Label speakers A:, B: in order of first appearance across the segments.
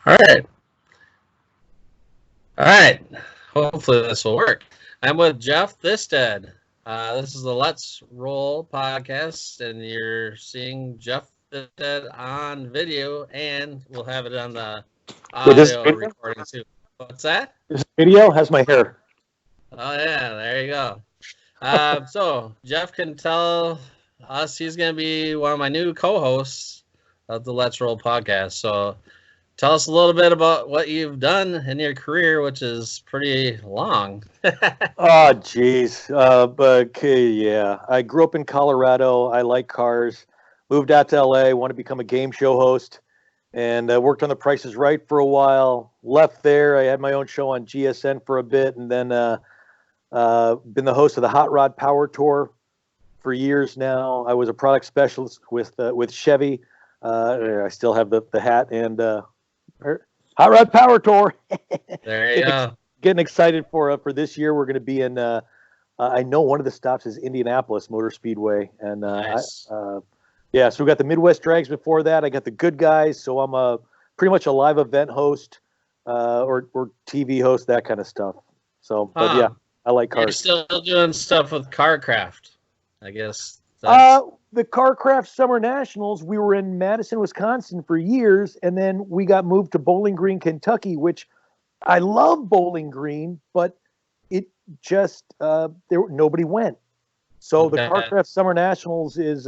A: All right. All right. Hopefully this will work. I'm with Jeff Thisted. This is the Let's Roll podcast, and you're seeing Jeff Thisted on video, and we'll have it on the audio recording too. What's that?
B: This video has my hair.
A: Oh, yeah. There you go. So Jeff can tell us he's going to be one of my new co-hosts of the Let's Roll podcast. So tell us a little bit about what you've done in your career, which is pretty long.
B: Oh, geez. But yeah, I grew up in Colorado. I like cars. Moved out to LA. Want to become a game show host, and worked on The Price is Right for a while. Left there. I had my own show on GSN for a bit, and then been the host of the Hot Rod Power Tour for years now. I was a product specialist with Chevy. I still have the hat and. Hot Rod Power Tour.
A: There you go.
B: Getting excited for this year. We're going to be in. I know one of the stops is Indianapolis Motor Speedway, and
A: Nice.
B: so we got the Midwest Drags before that. I got the Good Guys, so I'm pretty much a live event host or TV host, that kind of stuff. So, but yeah, I like cars.
A: You're still doing stuff with CarCraft, I guess.
B: The CarCraft Summer Nationals, we were in Madison, Wisconsin for years, and then we got moved to Bowling Green, Kentucky, which I love Bowling Green, but it just nobody went. So the CarCraft Summer Nationals is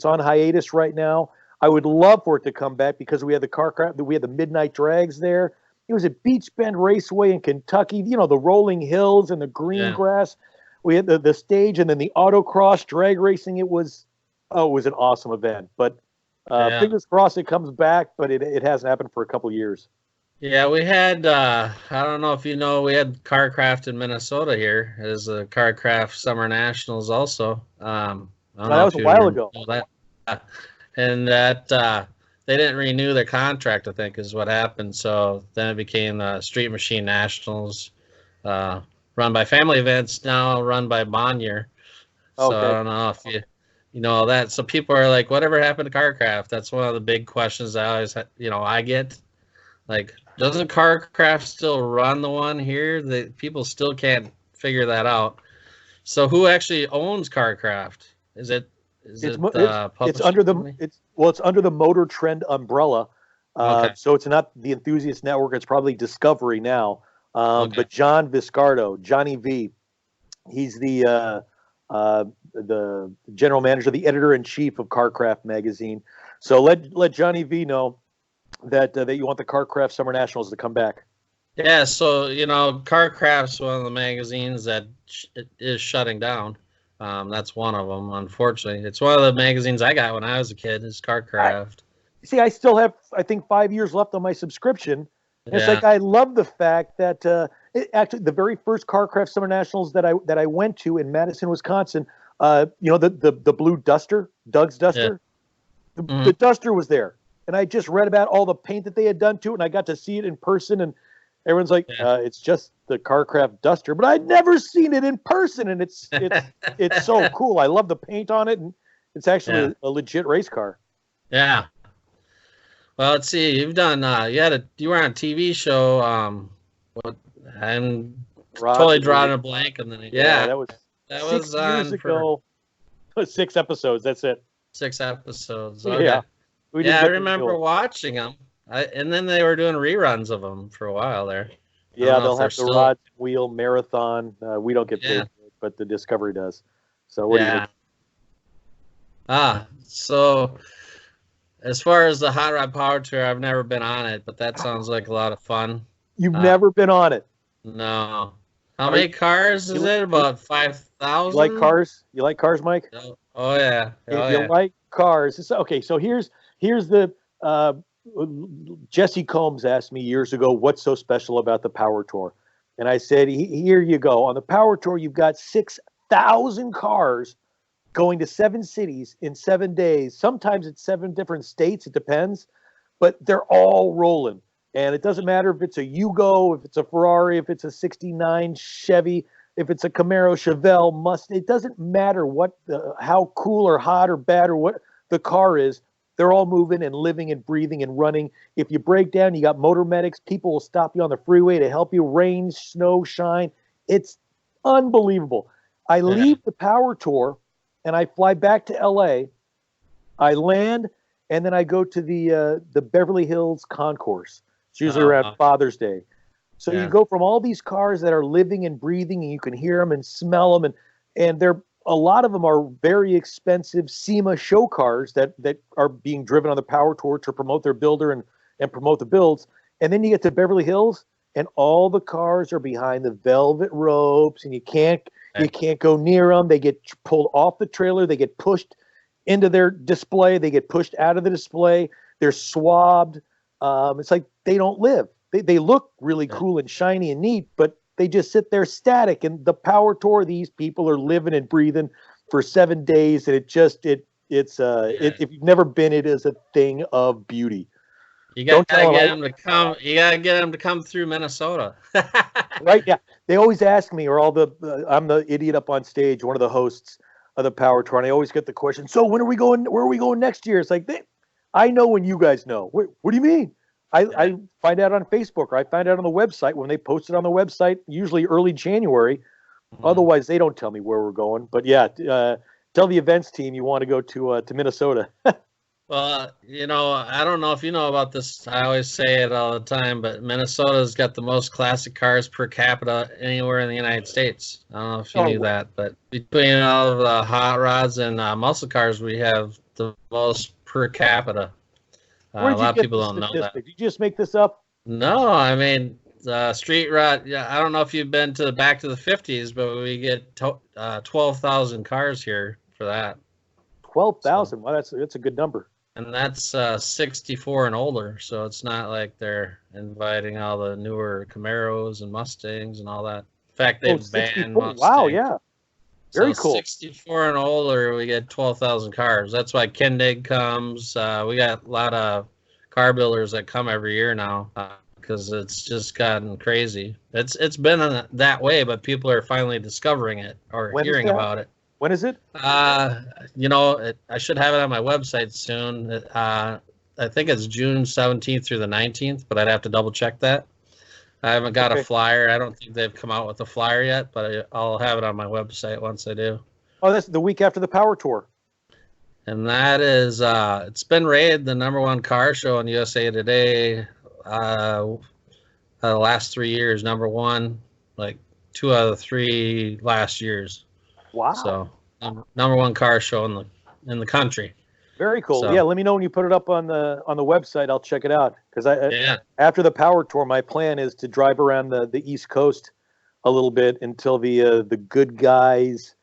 B: on hiatus right now. I would love for it to come back because we had the Midnight Drags there. It was at Beach Bend Raceway in Kentucky, you know, the rolling hills and the green grass. We had the stage and then the autocross drag racing. It was an awesome event. But fingers crossed it comes back, but it hasn't happened for a couple of years.
A: Yeah, we had, I don't know if you know, we had CarCraft in Minnesota here as a CarCraft Summer Nationals also. I don't know
B: that was a while ago.
A: And that they didn't renew their contract, I think, is what happened. So then it became the Street Machine Nationals, run by Family Events, now run by Bonnier. So I don't know if you know that. So people are like, whatever happened to CarCraft? That's one of the big questions I always, I get. Like, doesn't CarCraft still run the one here? People still can't figure that out. So who actually owns CarCraft? It's
B: under the Motor Trend umbrella. So it's not the Enthusiast Network. It's probably Discovery now. But John Viscardo, Johnny V, he's the general manager, the editor-in-chief of CarCraft magazine. So let Johnny V know that you want the CarCraft Summer Nationals to come back.
A: Yeah, so CarCraft's one of the magazines that is shutting down. That's one of them, unfortunately. It's one of the magazines I got when I was a kid. Is CarCraft.
B: I still have, I think, 5 years left on my subscription. It's like I love the fact that actually the very first CarCraft Summer Nationals that I went to in Madison, Wisconsin, the blue Duster, Doug's Duster, the Duster was there, and I just read about all the paint that they had done to it, and I got to see it in person, and everyone's like, it's just the CarCraft Duster, but I'd never seen it in person, and it's so cool. I love the paint on it, and it's actually a legit race car.
A: Yeah. Well, let's see. You've done. You were on a TV show. I'm totally drawing a blank, and then
B: that was 6 years ago. 6 episodes. That's it.
A: 6 episodes. Okay.
B: Yeah.
A: I remember watching them. And then they were doing reruns of them for a while there.
B: Yeah, they'll have the Rod Wheel Marathon. We don't get paid for it, but the Discovery does. So what do you think?
A: So as far as the Hot Rod Power Tour, I've never been on it, but that sounds like a lot of fun.
B: You've never been on it?
A: No. How many cars is it? About 5,000?
B: You like cars? You like cars, Mike?
A: Oh, yeah.
B: If you like cars. Okay, so here's the Jesse Combs asked me years ago, what's so special about the Power Tour? And I said, here you go. On the Power Tour, you've got 6,000 cars going to 7 cities in 7 days. Sometimes it's 7 different states. It depends. But they're all rolling. And it doesn't matter if it's a Yugo, if it's a Ferrari, if it's a 69 Chevy, if it's a Camaro, Chevelle, Mustang. It doesn't matter how cool or hot or bad or what the car is. they're all moving and living and breathing and running. If you break down, you got motor medics. People will stop you on the freeway to help you, rain, snow, shine. It's unbelievable. I leave the Power Tour and I fly back to LA. I land and then I go to the Beverly Hills Concourse. It's usually around Father's Day. So you go from all these cars that are living and breathing, and you can hear them and smell them, and they're a lot of them are very expensive SEMA show cars that are being driven on the Power Tour to promote their builder and promote the builds. And then you get to Beverly Hills, and all the cars are behind the velvet ropes, and you can't go near them. They get pulled off the trailer. They get pushed into their display. They get pushed out of the display. They're swabbed. It's like they don't live. They look really cool and shiny and neat, but they just sit there static. And the Power Tour, these people are living and breathing for 7 days, and if you've never been, it is a thing of beauty.
A: You gotta get them to come. You gotta get them to come through Minnesota.
B: Right? Yeah. They always ask me, or I'm the idiot up on stage, one of the hosts of the Power Tour, and I always get the question, so when are we going? Where are we going next year? It's like, I know when you guys know. What do you mean? I find out on Facebook, or I find out on the website when they post it on the website, usually early January. Mm-hmm. Otherwise, they don't tell me where we're going. But yeah, tell the events team you want to go to Minnesota.
A: Well, I don't know if you know about this. I always say it all the time, but Minnesota's got the most classic cars per capita anywhere in the United States. I don't know if you knew that, but between all of the hot rods and muscle cars, we have the most per capita. A lot of people don't know that.
B: Did you just make this up?
A: No, I mean, street rod. Yeah, I don't know if you've been to back to the 50s, but we get 12,000 cars here for that.
B: 12,000. Wow, that's a good number.
A: And that's 64 and older, so it's not like they're inviting all the newer Camaros and Mustangs and all that. In fact, they've banned Mustangs.
B: Wow, yeah. Very cool.
A: 64 and older, we get 12,000 cars. That's why Kindig comes. We got a lot of car builders that come every year now because it's just gotten crazy. It's been that way, but people are finally discovering it or hearing about it.
B: When is it?
A: I should have it on my website soon. I think it's June 17th through the 19th, but I'd have to double check that. I haven't got a flyer. I don't think they've come out with a flyer yet, but I'll have it on my website once I do.
B: Oh, that's the week after the Power Tour.
A: And that is, it's been rated the #1 car show on USA Today the last 3 years, #1, like 2 out of 3 last years.
B: Wow.
A: So, #1 car show in the country.
B: Very cool. So, yeah, let me know when you put it up on the website. I'll check it out because after the Power Tour, my plan is to drive around the East Coast a little bit until the Good Guys.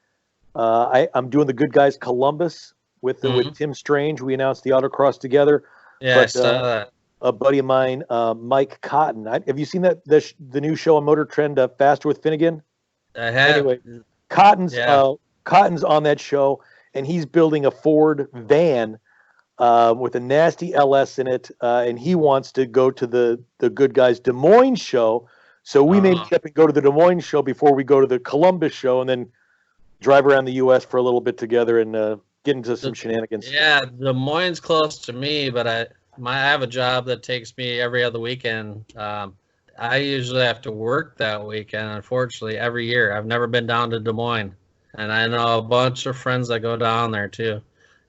B: I'm doing the Good Guys Columbus with Tim Strange. We announced the autocross together.
A: Yeah, but, I saw that.
B: A buddy of mine, Mike Cotton. Have you seen the new show on Motor Trend, Faster with Finnegan?
A: I have.
B: Anyway, Cotton's on that show. And he's building a Ford van with a nasty LS in it, and he wants to go to the Good Guys Des Moines show. So we may meet up and go to the Des Moines show before we go to the Columbus show, and then drive around the U.S. for a little bit together and get into some shenanigans.
A: Yeah, Des Moines close to me, but I have a job that takes me every other weekend. I usually have to work that weekend, unfortunately, every year. I've never been down to Des Moines. And I know a bunch of friends that go down there too.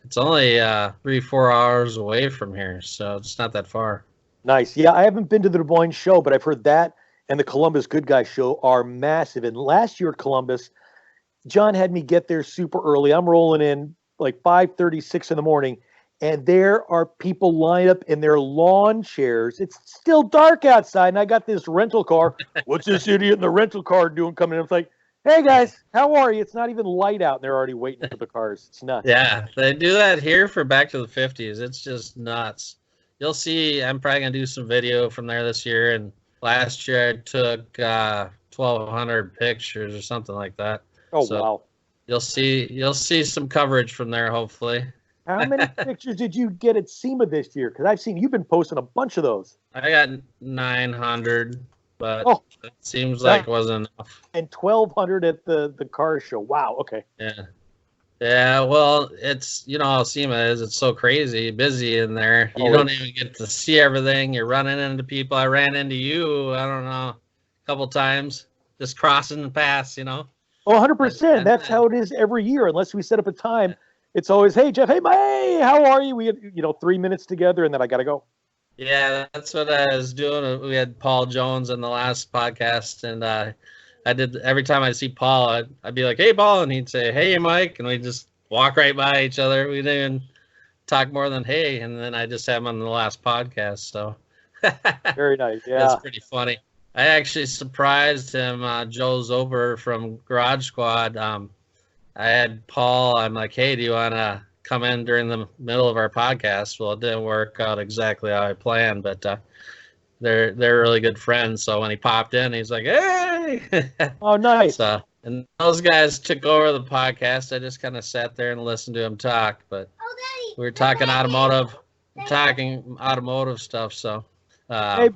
A: It's only 3-4 hours away from here, so it's not that far.
B: Nice. Yeah, I haven't been to the Des Moines show, but I've heard that and the Columbus Good Guys show are massive. And last year at Columbus, John had me get there super early. I'm rolling in like 5:30, 6 in the morning, and there are people lined up in their lawn chairs. It's still dark outside, and I got this rental car. What's this idiot in the rental car doing coming in? It's like, hey guys, how are you? It's not even light out and they're already waiting for the cars. It's nuts.
A: Yeah, they do that here for Back to the 50s. It's just nuts. You'll see, I'm probably going to do some video from there this year. And last year I took 1,200 pictures or something like that.
B: Oh, so wow.
A: You'll see some coverage from there, hopefully.
B: How many pictures did you get at SEMA this year? Because I've seen you've been posting a bunch of those.
A: I got 900. But it seems like it wasn't enough.
B: And 1,200 at the car show. Wow. Okay.
A: Yeah. Yeah, well, it's how SEMA is. It's so crazy, busy in there. You
B: Oh,
A: don't even get to see everything. You're running into people. I ran into you, I don't know, a couple times, just crossing the paths.
B: Oh, 100%.
A: And
B: That's how it is every year. Unless we set up a time, it's always, hey, Jeff, hey, how are you? We had, 3 minutes together, and then I got to go.
A: yeah, that's what I was doing. We had Paul Jones in the last podcast, and I did every time I see Paul, I'd be like, "Hey, Paul," and he'd say, "Hey, Mike," and we just walk right by each other. We didn't even talk more than "Hey," and then I just had him on the last podcast, so
B: Very nice.
A: it's
B: Yeah.
A: pretty funny. I actually surprised him, Joe Zober from Garage Squad. I had Paul. I'm like, "Hey, do you want to come in during the middle of our podcast?" Well, it didn't work out exactly how I planned, but they're really good friends. So when he popped in, he's like, "Hey!"
B: Oh, nice.
A: So, and those guys took over the podcast. I just kind of sat there and listened to him talk. But we were talking automotive stuff. So,
B: Hey,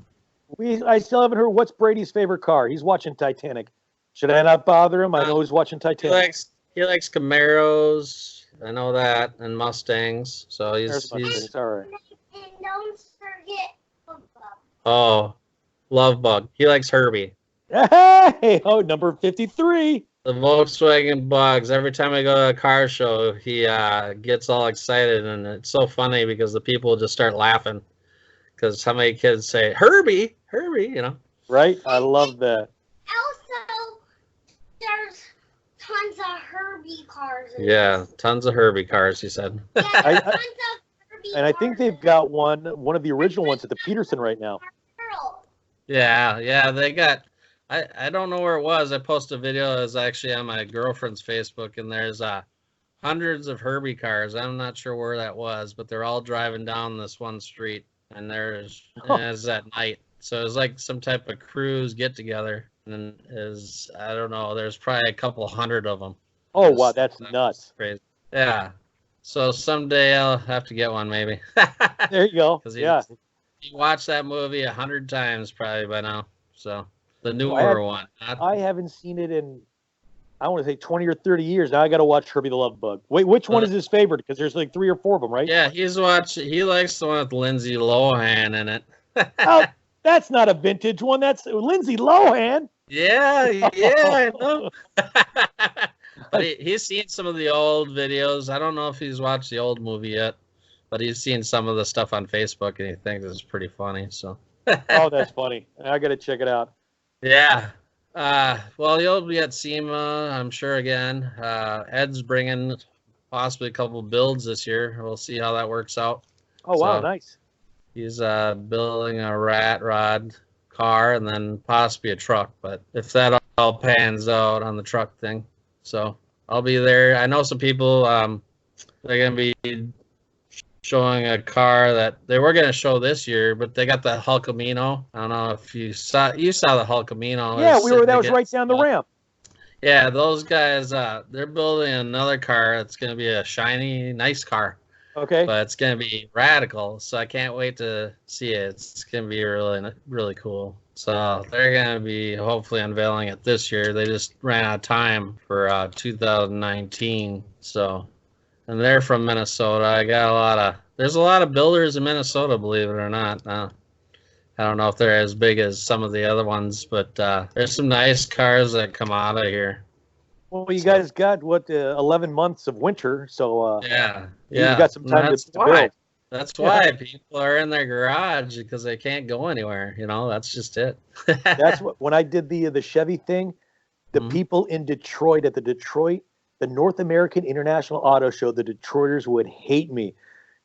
B: I still haven't heard what's Brady's favorite car. He's watching Titanic. Should I not bother him? I know he's watching
A: he
B: Titanic.
A: likes Camaros. I know that, and Mustangs. So
B: There's Mustangs. All right.
C: And don't forget
A: oh, Love Bug. He likes Herbie.
B: Hey, number 53.
A: The Volkswagen Bugs. Every time I go to a car show, he gets all excited, and it's so funny because the people just start laughing because how many kids say Herbie, Herbie.
B: Right? I love that.
C: also there's tons of Herbie cars.
A: Yeah, tons of Herbie cars. He said.
C: Yeah,
B: I-
C: tons of Herbie
B: And I think they've got one of the original ones at the Peterson right now.
A: Yeah, they got. I don't know where it was. I posted a video. It was actually on my girlfriend's Facebook, and there's hundreds of Herbie cars. I'm not sure where that was, but they're all driving down this one street, and it's at night. So it's like some type of cruise get together, and I don't know. There's probably a couple hundred of them.
B: Oh, wow, that's nuts.
A: Crazy. Yeah. So someday I'll have to get one, maybe.
B: There you go. Yeah.
A: You watched that movie 100 times probably by now. So the newer one.
B: I haven't seen it in, I want to say 20 or 30 years. Now I got to watch Herbie the Love Bug. Wait, which one is his favorite? Because there's like 3 or 4 of them, right?
A: Yeah, he likes the one with Lindsay Lohan in it.
B: Oh, that's not a vintage one. That's Lindsay Lohan.
A: Yeah, I know. But he's seen some of the old videos. I don't know if he's watched the old movie yet, but he's seen some of the stuff on Facebook, and he thinks it's pretty funny. So.
B: Oh, that's funny. I got to check it out.
A: Yeah. Well, you'll be at SEMA, I'm sure, again. Ed's bringing possibly a couple builds this year. We'll see how that works out.
B: Oh, wow,
A: So,
B: nice.
A: He's building a rat rod car and then possibly a truck. But if that all pans out on the truck thing, so I'll be there. I know some people, they're going to be showing a car that they were going to show this year, but they got the Hulkamino. I don't know if you saw the Hulkamino.
B: Yeah, that was right down the ramp.
A: Yeah, those guys, they're building another car. It's going to be a shiny, nice car.
B: Okay.
A: But it's going to be radical, so I can't wait to see it. It's going to be really, really cool. So they're going to be hopefully unveiling it this year. They just ran out of time for 2019. So, and they're from Minnesota. There's a lot of builders in Minnesota, believe it or not. I don't know if they're as big as some of the other ones, but there's some nice cars that come out of here.
B: Well, you guys got 11 months of winter, so
A: yeah,
B: you got some time to build.
A: That's why people are in their garage because they can't go anywhere. That's just it.
B: That's when I did the Chevy thing. The people in Detroit at the North American International Auto Show, the Detroiters would hate me.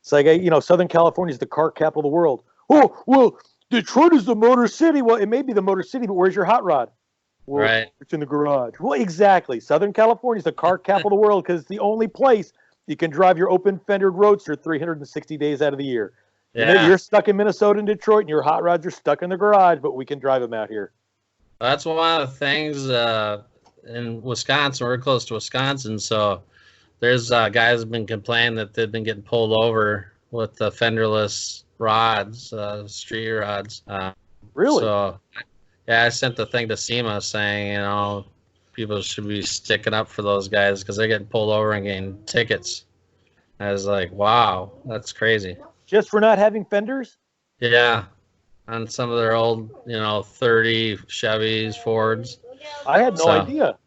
B: It's like, Southern California is the car capital of the world. Oh, well, Detroit is the Motor City. Well, it may be the Motor City, but where's your hot rod? Well,
A: right.
B: It's in the garage. Well, exactly. Southern California is the car capital of the world because it's the only place you can drive your open fendered Roadster 360 days out of the year.
A: Yeah.
B: You're stuck in Minnesota and Detroit, and your hot rods are stuck in the garage, but we can drive them out here.
A: That's one of the things in Wisconsin. We're close to Wisconsin, so there's guys have been complaining that they've been getting pulled over with the fenderless rods, street rods.
B: Really?
A: So, yeah, I sent the thing to SEMA saying, people should be sticking up for those guys because they're getting pulled over and getting tickets. I was like, wow, that's crazy.
B: Just for not having fenders?
A: Yeah, on some of their old, 30 Chevys, Fords.
B: I had no idea.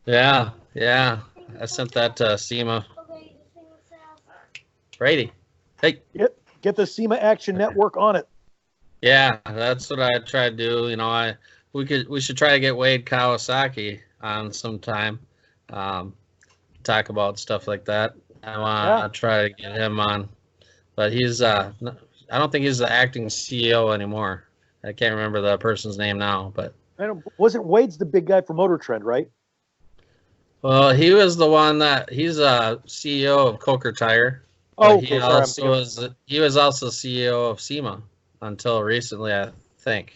A: Yeah. I sent that to SEMA. Brady, hey.
B: Get the SEMA Action Network on it.
A: Yeah, that's what I try to do. We should try to get Wade Kawasaki on sometime. Talk about stuff like that. I want to try to get him on, but I don't think he's the acting CEO anymore. I can't remember the person's name now, but
B: wasn't Wade's the big guy for Motor Trend, right?
A: Well, he was the one he's a CEO of Coker Tire.
B: Oh,
A: he was also CEO of SEMA until recently, I think.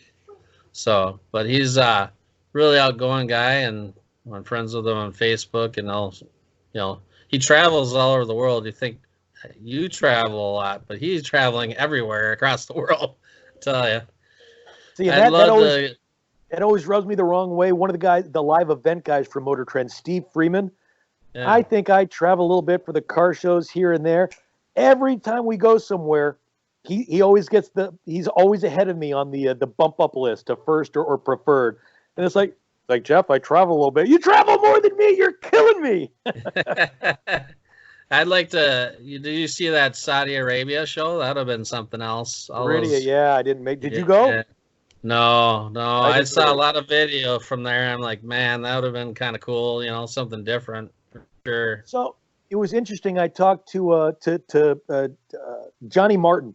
A: So, but he's a really outgoing guy, and I'm friends with him on Facebook, and he travels all over the world. You think you travel a lot, but he's traveling everywhere across the world. I tell you.
B: See, that always rubs me the wrong way. One of the guys, the live event guys from Motor Trend, Steve Freeman. Yeah. I think I travel a little bit for the car shows here and there. Every time we go somewhere, he always gets he's always ahead of me on the bump up list to first or preferred. And it's like Jeff, I travel a little bit. You travel more than me. You're killing me.
A: I'd like to. Did you see that Saudi Arabia show? That would have been something else.
B: Yeah, I didn't make. Did you go?
A: Yeah. No. I saw a lot of video from there. I'm like, man, that would have been kind of cool. Something different for sure.
B: So it was interesting. I talked to Johnny Martin.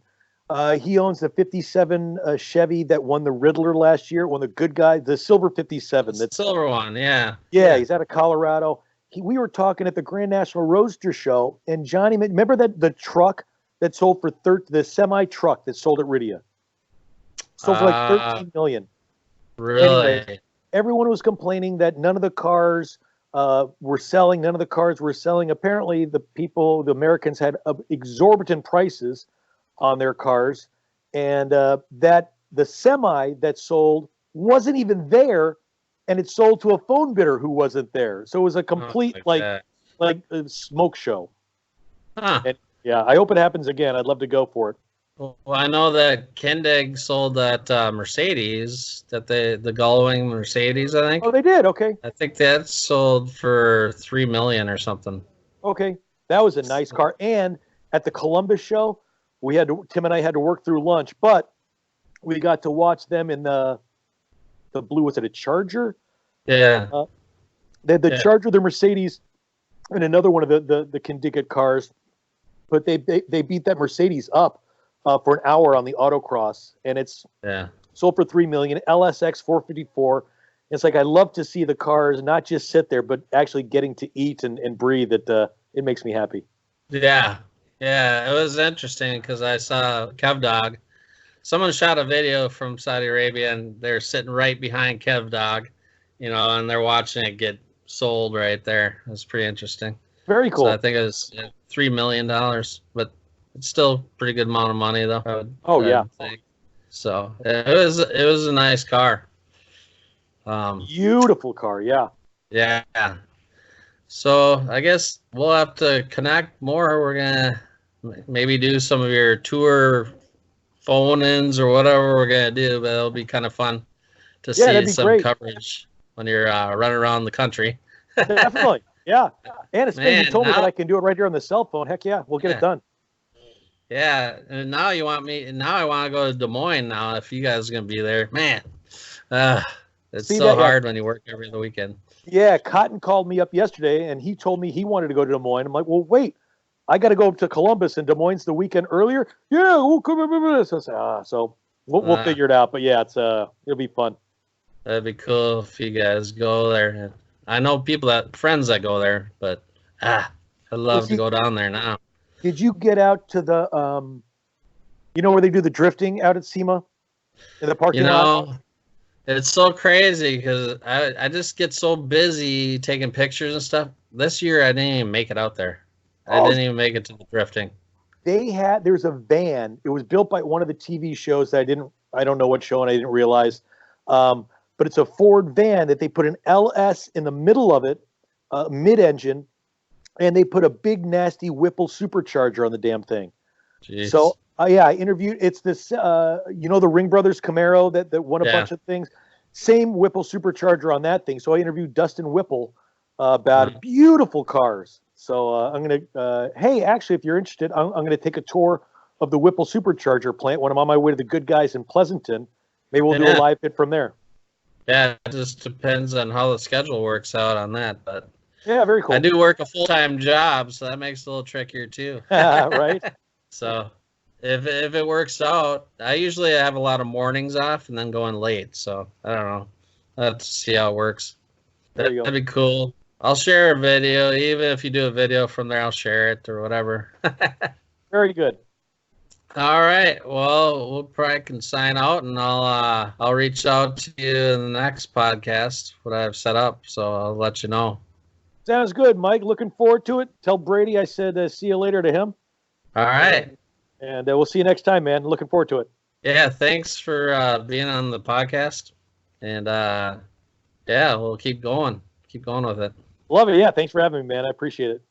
B: He owns the 57 Chevy that won the Riddler last year. One of the good guys, the silver 57.
A: The silver one, yeah.
B: Yeah, he's out of Colorado. We were talking at the Grand National Roadster Show, and Johnny, remember the truck that sold for the semi truck that sold at Rydia? Sold for like $13 million.
A: Really?
B: Anyway, everyone was complaining that none of the cars were selling. None of the cars were selling. Apparently, the Americans had exorbitant prices on their cars, and that the semi that sold wasn't even there, and it sold to a phone bidder who wasn't there. So it was a complete like a smoke show.
A: Huh.
B: And yeah, I hope it happens again. I'd love to go for it.
A: Well, I know that Kendig sold that Mercedes, that the Gullwing Mercedes, I think.
B: Oh, they did. Okay.
A: I think that sold for $3 million or something.
B: Okay, that was a nice car. And at the Columbus show, Tim and I had to work through lunch, but we got to watch them in the blue. Was it a Charger?
A: Yeah.
B: The Charger, the Mercedes, and another one of the Kendigat cars. But they beat that Mercedes up for an hour on the autocross, and it's sold for $3 million. LSX 454. It's like I love to see the cars not just sit there, but actually getting to eat and breathe. It makes me happy.
A: Yeah, it was interesting because I saw Kev Dog. Someone shot a video from Saudi Arabia, and they're sitting right behind Kev Dog, and they're watching it get sold right there. It was pretty interesting.
B: Very cool.
A: So I think it was $3 million, but it's still a pretty good amount of money, though. I would think. So it was a nice car.
B: Beautiful car, yeah.
A: Yeah. So I guess we'll have to connect more. We're gonna maybe do some of your tour phone-ins or whatever we're gonna do, but it'll be kind of fun to see some coverage when you're running around the country.
B: Definitely, yeah. And especially you told me that I can do it right here on the cell phone. Heck yeah, we'll get it done.
A: Yeah, and now I want to go to Des Moines now. If you guys are gonna be there, man, it's so hard when you work every other weekend.
B: Yeah, Cotton called me up yesterday, and he told me he wanted to go to Des Moines. I'm like, well, wait, I got to go to Columbus, and Des Moines the weekend earlier. Yeah, we'll come. So we'll figure it out. But yeah, it'll be fun.
A: That'd be cool if you guys go there. I know friends that go there, but I'd love to go down there now.
B: Did you get out to the where they do the drifting out at SEMA in the parking lot?
A: It's so crazy because I just get so busy taking pictures and stuff. This year I didn't even make it out there. I didn't even make it to the drifting.
B: There's a van. It was built by one of the TV shows that I don't know what show, and I didn't realize. but it's a Ford van that they put an LS in the middle of it, mid-engine, and they put a big nasty Whipple supercharger on the damn thing.
A: Jeez.
B: So yeah, I interviewed. It's this, the Ring Brothers Camaro that won a bunch of things. Same Whipple supercharger on that thing. So I interviewed Dustin Whipple about beautiful cars. So I'm gonna. Hey, actually, if you're interested, I'm gonna take a tour of the Whipple supercharger plant when I'm on my way to the Good Guys in Pleasanton. Maybe we'll do a live hit from there.
A: Yeah, it just depends on how the schedule works out on that, but
B: yeah, very cool.
A: I do work a full-time job, so that makes it a little trickier too.
B: Right.
A: So if it works out, I usually have a lot of mornings off and then going late. So I don't know. I'll have to see how it works. That'd be cool. I'll share a video. Even if you do a video from there, I'll share it or whatever.
B: Very good.
A: All right. Well, we'll probably can sign out, and I'll reach out to you in the next podcast, what I've set up. So I'll let you know.
B: Sounds good, Mike. Looking forward to it. Tell Brady I said see you later to him.
A: All right.
B: And we'll see you next time, man. Looking forward to it.
A: Yeah, thanks for being on the podcast. And, yeah, we'll keep going. Keep going with it.
B: Love it. Yeah, thanks for having me, man. I appreciate it.